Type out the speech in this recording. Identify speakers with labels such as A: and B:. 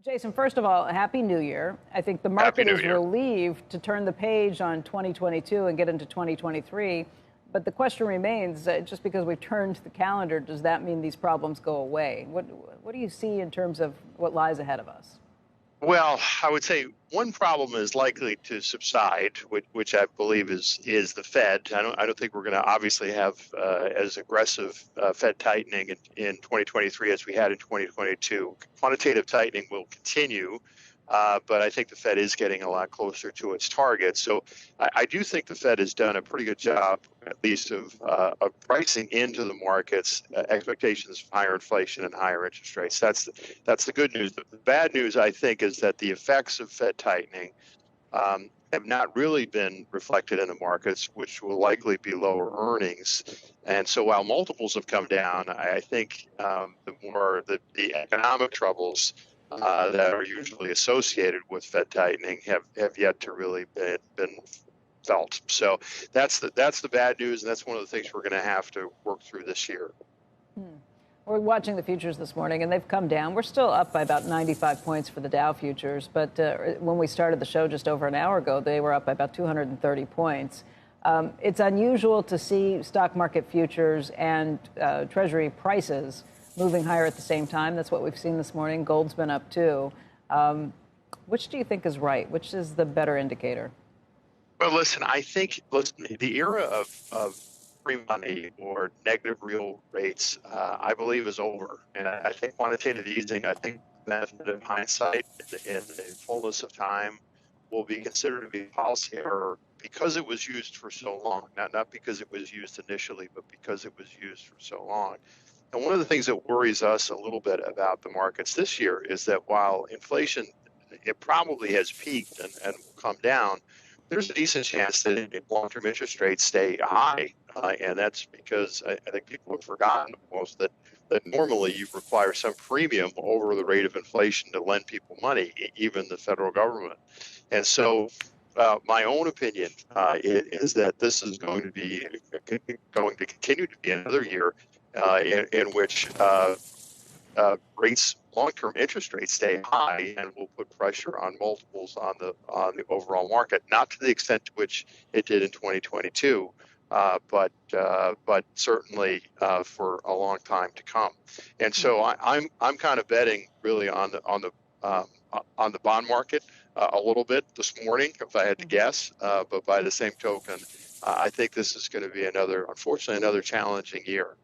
A: Jason, first of all, Happy New Year. I think the
B: Happy
A: market
B: New
A: is
B: Year.
A: relieved to turn the page on 2022 and get into 2023. But the question remains, just because we've turned the calendar, does that mean these problems go away? What do you see in terms of what lies ahead of us?
B: Well, I would say one problem is likely to subside, which I believe is the Fed. I don't think we're going to obviously have as aggressive Fed tightening in 2023 as we had in 2022. Quantitative tightening will continue, but I think the Fed is getting a lot closer to its target. So I do think the Fed has done a pretty good job, at least, of pricing into the markets expectations of higher inflation and higher interest rates. That's the good news. The bad news, I think, is that the effects of Fed tightening have not really been reflected in the markets, which will likely be lower earnings. And so while multiples have come down, I think the economic troubles that are usually associated with Fed tightening have yet to really been felt. So that's the bad news, and that's one of the things we're going to have to work through this year.
A: We're watching the futures this morning, and they've come down. We're still up by about 95 points for the Dow futures, but when we started the show just over an hour ago, they were up by about 230 points. It's unusual to see stock market futures and Treasury prices moving higher at the same time. That's what we've seen this morning. Gold's been up too. Which do you think is right? Which is the better indicator?
B: Well, I think the era of free money or negative real rates, I believe, is over. And I think quantitative easing, I think the benefit of hindsight in the fullness of time will be considered to be a policy error because it was used for so long. Not because it was used initially, but because it was used for so long. And one of the things that worries us a little bit about the markets this year is that while inflation, it probably has peaked and will come down, there's a decent chance that long-term interest rates stay high. And that's because I think people have forgotten almost that normally you require some premium over the rate of inflation to lend people money, even the federal government. And so my own opinion is that this is going to continue to be another year in which long-term interest rates stay high and will put pressure on multiples on the overall market, not to the extent to which it did in 2022, but certainly for a long time to come. And so I'm kind of betting really on the bond market a little bit this morning, if I had to guess. But by the same token, I think this is going to be unfortunately, another challenging year.